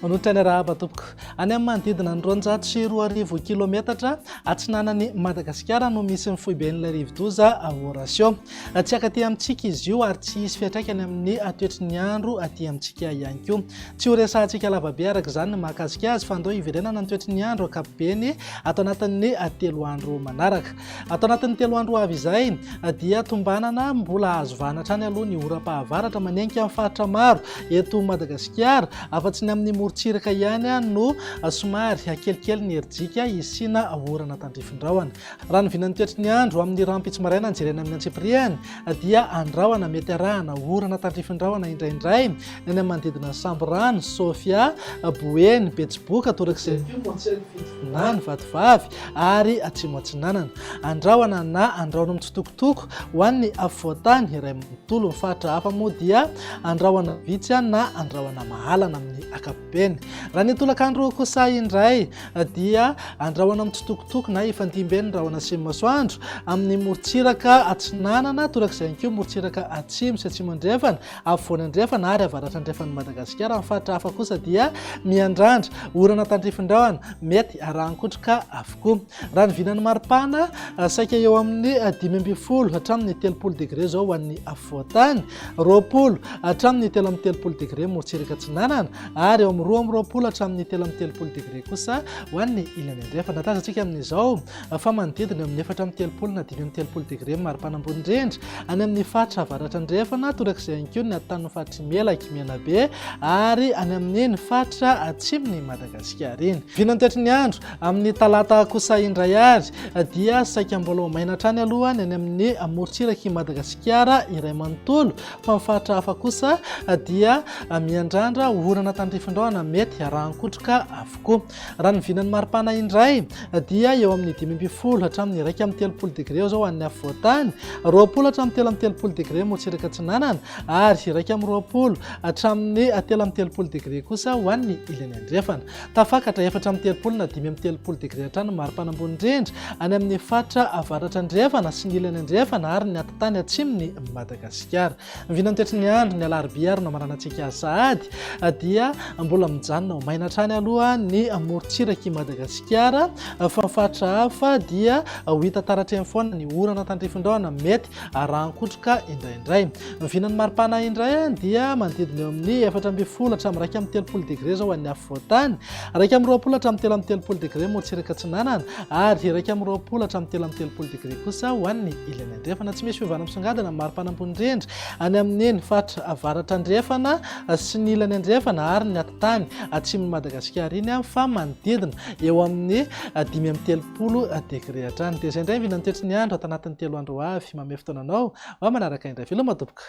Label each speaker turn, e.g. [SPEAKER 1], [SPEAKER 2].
[SPEAKER 1] manohitra ny arahaba tompoko any amin'ny manodidina ny 240 kilometatra atsinanan'ny Madagasikara no misy ny foiben'ilay rivo-doza Horatio. Tsy akaty amintsika izy io ary tsy hisy fiantraikany amin'ny toetry ny andro aty amintsika ihany koa. Tsy ho resahantsika lavabe araka izany ny mahakasika azy fa andao hiverenana ny toetry ny andro ankapobeny atao anatin'ny 3 andro manaraka. Atao anatin'ny 3 andro avy izay dia tombanana mbola azo vanatra any aloha ny oram-pahavaratra manenka amin'ny faritra maro eto Madagasikara, afa-tsy ny amin'ny morontsiraka ihany no somary kelikely ny herijika isina orana tandrifin-drahona. Raha ny vinan'ny toetry ny andro amin'ny rampitso maraina jerena amin'ny antsipriany dia andrahona mety arahana orana tandrifin-drahona indraindray ny any manodidina Samborano, Sofia, Boeny, Betsiboka, Torak'izay, Fitinany, Vatovavy ary Atsimo Atsinanana. Andrahona na andrahona mitsitokotoko ho an'ny afovoantany iray manontolo. Ny faritra hafa moa dia andrahona vitsy na andrahona mahalana amin'ny ankapobeny. Raha ny tolakandro kosa indray dia andrahona mitsitokotoko na ifandimby ny andrahona asimo masoandro amin'ny morontsiraka atsinanana, Torak'izay koa morontsiraka atsimo sy atsimo andrefana, afovoany andrefana ary avaratra andrefan'ny Madagasikara. Amin'ny faritra hafa kosa dia miandrandra orana tandrifin-drahona mety arahankotroka avokoa. Raha ny vinan'ny maripana saika eo amin'ny 5 hatramin'ny 30 degré zao ho an'ny afovoantany, 20 hatramin'ny 3 degré morontsiraka atsinanana ary eo amin'ny 20 hatramin'ny 3 degré kosa ho an'ny ilany andrefana. Tazantsika amin'izao fa manodidina amin'ny 4 na 5 degré maripana ambony indrindra any amin'ny faritra avaratra andrefana, Torak'izay koa ny atanin'ny faritra Melaky, Menabe ary any amin'ny faritra atsimony Madagasikara iny. Vinan'ny toetry ny andro amin'ny talata kosa indray ary dia saika mbola maina hatrany aloha ny any amin'ny morontsiraky Madagasikara iray manontolo, fa amin'ny faritra hafa kosa dia miandrandra orana tandrifin-drahona mety arahankotroka avokoa. Raha ny vinan'ny maripana indray dia eo amin'ny 5 hatramin'ny 1 degré eo zao an'ny afovoantany, 20 hatramin'ny 3 degré morontsiraka atsinanana ary 20 hatramin'ny 3 degré kosa ho an'ny ilany andrefana. Tafakatra 4 na 5 degré hatrany maripana ambony indrindra any amin'ny faritra avaratra andrefana sy ny ilany andrefana ary ny atintany atsimony Madagasikara. Vinan'ny toetry ny andro ny alarobia ary no maranantsika sahady dia mbola mijanona ho maina hatrany aloha ny morontsiraky Madagasikara, fa ny faritra hafa dia ho hita taratry foana ny orana tandrifin-drahona mety arahankotroka indraindray. Vinan'ny maripana indray dia manodidina eo amin'ny 4 hatramin'ny 30 degré zao an'ny afovoantany, 20 hatramin'ny 3 degré morontsiraka atsinanana ary 20 hatramin'ny 3 degré kosa ho an'ny ilany andrefana. Tsy misy fiovana misongadina amin'ny maripana ambony indrindra any amin'ny faritra avaratra andrefana sy ny ilany andrefana ary ny atintany atsimony Madagasikara iny fa manodidina eo amin'ny 5 degré hatrany. Dia izay indray vinan'ny toetry ny andro ato anatin'ny 3 andro avy. Manome fotoananao manaraka indray. Veloma tompoko.